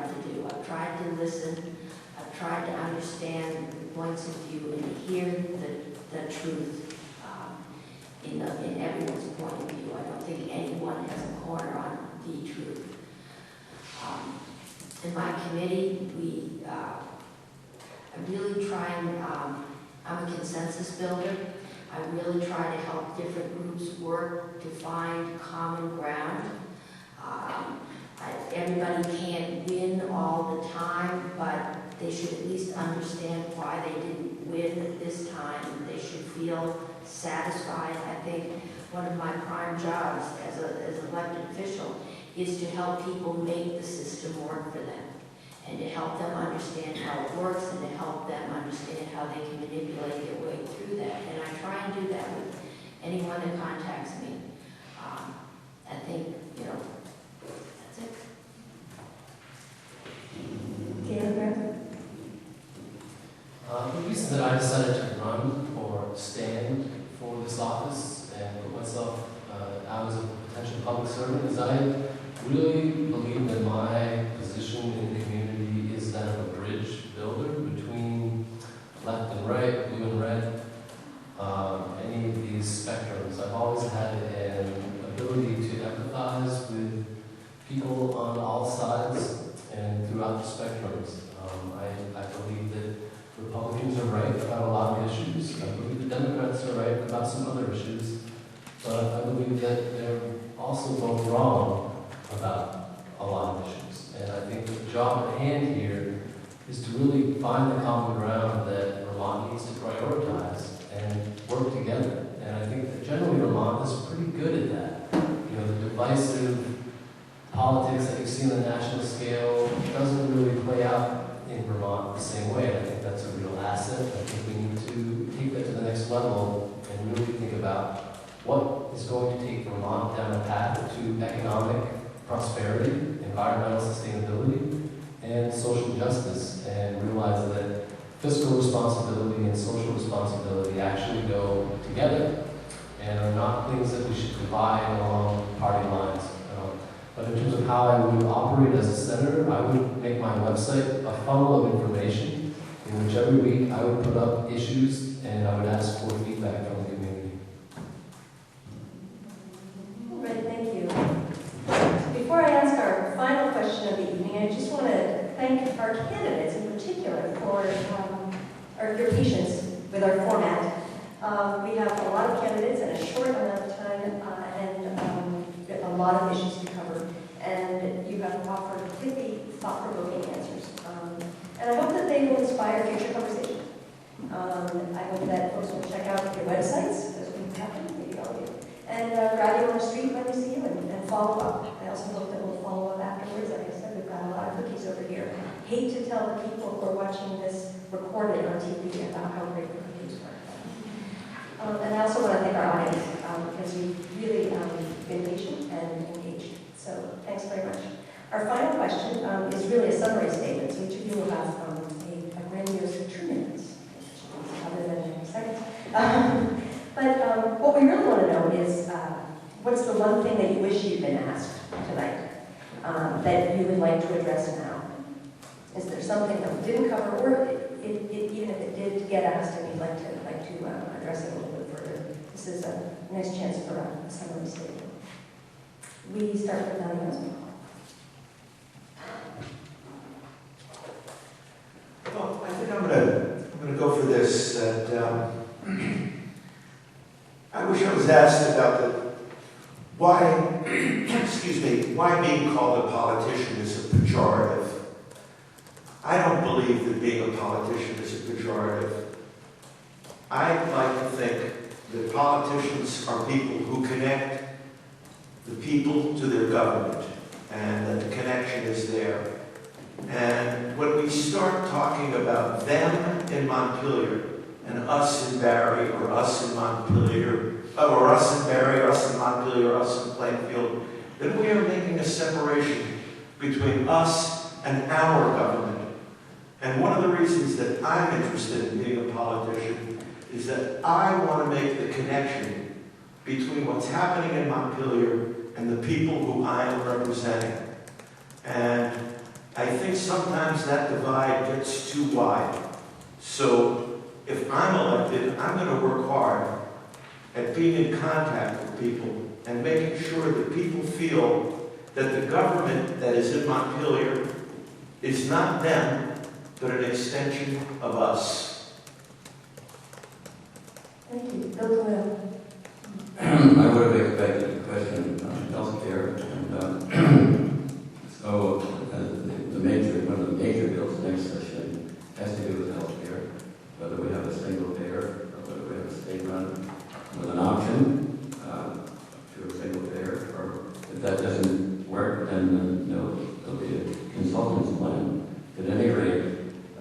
tried to do. I've tried to listen. I've tried to understand the points of view and to hear the truth in everyone's point of view. I don't think anyone has a corner on the truth. In my committee, I really try and, I'm a consensus builder. I really try to help different groups work to find common ground. Everybody can't win all the time, but they should at least understand why they didn't win at this time. They should feel satisfied. I think one of my prime jobs as an elected official is to help people make the system work for them, and to help them understand how it works, and to help them understand how they can manipulate their way through that. And I try and do that with anyone that contacts me. I think, that's it. The reason that I decided to run or stand for this office and put myself out as a potential public servant is I really believe that my position in the community is that of a bridge builder between left and right, blue and red, any of these spectrums. I've always had an ability to empathize with people on all sides and throughout the spectrums. I believe that Republicans are right about a lot of issues. I believe the Democrats are right about some other issues. But I believe that they're also both wrong about a lot of issues. And I think the job at hand here is to really find the common ground that Vermont needs to prioritize and work together. And I think that generally Vermont is pretty good at that. The divisive politics that you see on the national scale doesn't really play out in Vermont the same way. I think that's a real asset. I think we need to take that to the next level and really think about what is going to take Vermont down a path to economic prosperity, environmental sustainability, and social justice, and realize that fiscal responsibility and social responsibility actually go together and are not things that we should divide along party lines. But in terms of how I would operate as a senator, I would make my website a funnel of information in which every week I would put up issues and I would ask for feedback from the community. All right, thank you. Before I ask our final question of the evening, I just want to thank our candidates in particular for your patience with our format. We have a lot of candidates in a short amount of time and a lot of issues to cover. And you have offered pithy, thought-provoking answers. And I hope that they will inspire future conversation. I hope that folks will check out your websites, as we have them, maybe all of you, and grab you on the street when you see you and follow up. I also hope that we'll follow up afterwards. Like I said, we've got a lot of cookies over here. Hate to tell the people who are watching this recorded on TV about how great the cookies were. And I also want to thank our audience because you've really been patient and engaged. So thanks very much. Our final question is really a summary statement, so each of you will have a grandiose 2 minutes, other than seconds. But what we really want to know is what's the one thing that you wish you'd been asked tonight that you would like to address now? Is there something that we didn't cover, or even if it did get asked and you'd like to address it a little bit further? This is a nice chance for a summary statement. We start with Melanie Osmond. Well, I think I'm gonna go for this. That I wish I was asked about why. Excuse me. Why being called a politician is a pejorative. I don't believe that being a politician is a pejorative. I like to think that politicians are people who connect the people to their government, and that the connection is there. And when we start talking about them in Montpelier, and us in Barry, or us in Montpelier, or us in Barry, or us in Montpelier, or us in Plainfield, then we are making a separation between us and our government. And one of the reasons that I'm interested in being a politician is that I want to make the connection between what's happening in Montpelier and the people who I am representing. And I think sometimes that divide gets too wide. So if I'm elected, I'm going to work hard at being in contact with people and making sure that people feel that the government that is in Montpelier is not them, but an extension of us. Thank you. Bill Doyle. I would have expected a question on healthcare, and so one of the major bills next session has to do with healthcare, whether we have a single payer or whether we have a state run with an option to a single payer, or if that doesn't work, then there'll be a consultant's plan. At any rate,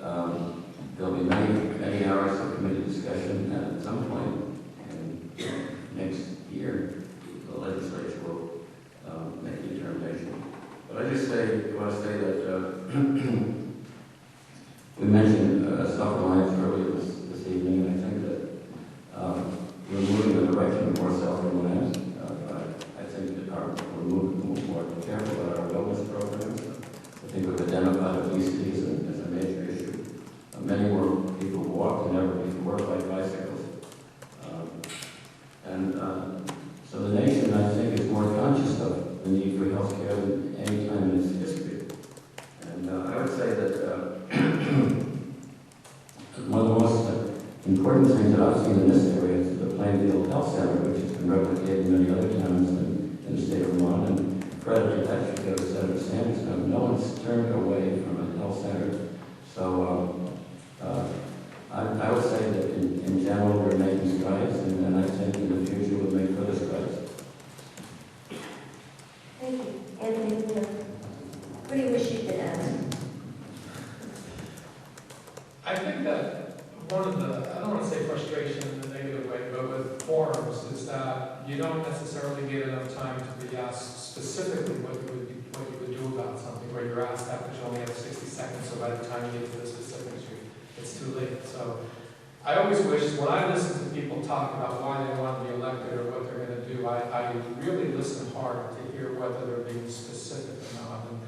there'll be many hours of committee discussion, and at some point next year, the legislature will make a determination. But I just want to say that we mentioned self-reliance earlier this evening, and I think that we're moving in the direction of more self-reliance. I think that we're moving more careful about our wellness programs. I think we've identified obesity as a major issue. Many more people walk than ever before by bicycles. So the nation, I think, is more conscious of the need for health care than any time in its history. And I would say that one of the most important things that I've seen in this area is the Plainfield Health Center, which has been replicated in many other towns in the state of Vermont. And credit to that should go to Senator Sanders. No one's turned away from a health center. So I would say that in general we're making strides, and I think in the future we'll make further strides. Thank you. Anthony, what do you wish you could add? I think that one of the, I don't want to say frustration in a negative way, but with forums is that you don't necessarily get enough time to be asked specifically what you would do about something, where you're asked that because you only have 60 seconds, so by the time you get to the specifics, it's too late. So I always wish, when I listen to people talk about why they want to be elected or what they're going to do, I really listen hard to hear whether they're being specific or not. And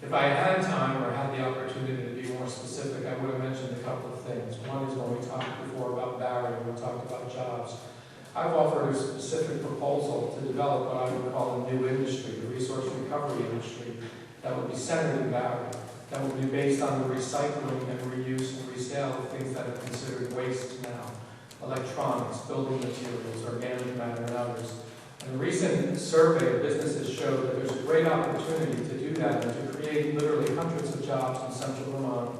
if I had time or had the opportunity to be more specific, I would have mentioned a couple of things. One is when we talked before about Barry, we talked about jobs. I've offered a specific proposal to develop what I would call a new industry, the resource recovery industry, that would be centered in Barry, that would be based on the recycling and reuse and resale of things that are considered waste now, electronics, building materials, organic matter, and others. And a recent survey of businesses showed that there's a great opportunity to do that and to create literally hundreds of jobs in central Vermont.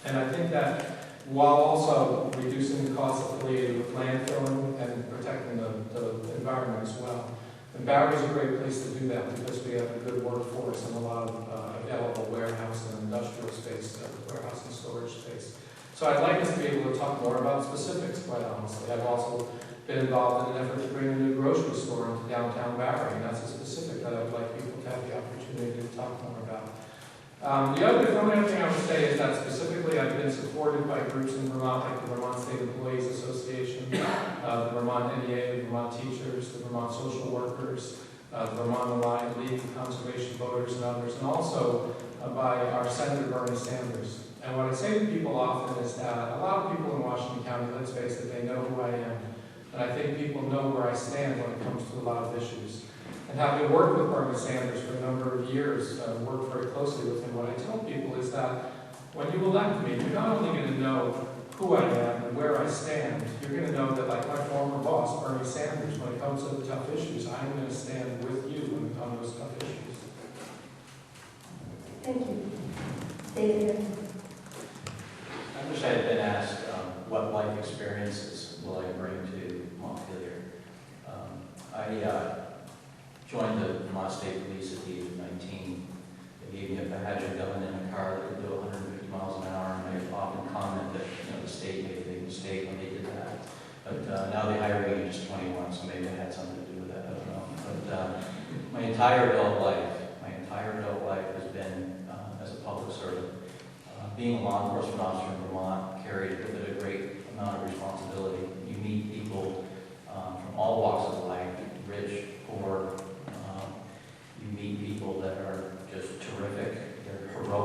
And I think that while also reducing the costs affiliated with landfilling and protecting the environment as well. And Barry is a great place to do that because we have a good workforce and a lot of available warehouse and industrial space, warehouse and storage space. So I'd like us to be able to talk more about specifics, quite honestly. I've also been involved in an effort to bring a new grocery store into downtown Barry, and that's a specific that I'd like people to have the opportunity to talk more about. The only other thing I would say is that specifically I've been supported by groups in Vermont, like the Vermont State Employees Association, the Vermont NEA, the Vermont Teachers, the Vermont Social Workers, the Vermont Allied League of Conservation Voters, and others, and also by our Senator Bernie Sanders. And what I say to people often is that a lot of people in Washington County, let's face it, they know who I am. And I think people know where I stand when it comes to a lot of issues. And having worked with Bernie Sanders for a number of years, worked very closely with him, what I tell people is that when you elect me, you're not only going to know who I am and where I stand, you're going to know that, like my former boss, Bernie Sanders, when it comes to the tough issues, I'm going to stand with you on those tough issues. Thank you. David? I wish I had been asked what life experiences will I bring to Montpelier. I joined the Vermont State Police at the age of 19. They gave me a badge and gun in a car that could do 150 miles an hour, and I often comment that the state made a big mistake when they did that. But now they hire me at just 21, so maybe I had something to do with that, I don't know. But my entire adult life has been as a public servant. Being a law enforcement officer in Vermont carried with it a great amount of responsibility. You meet people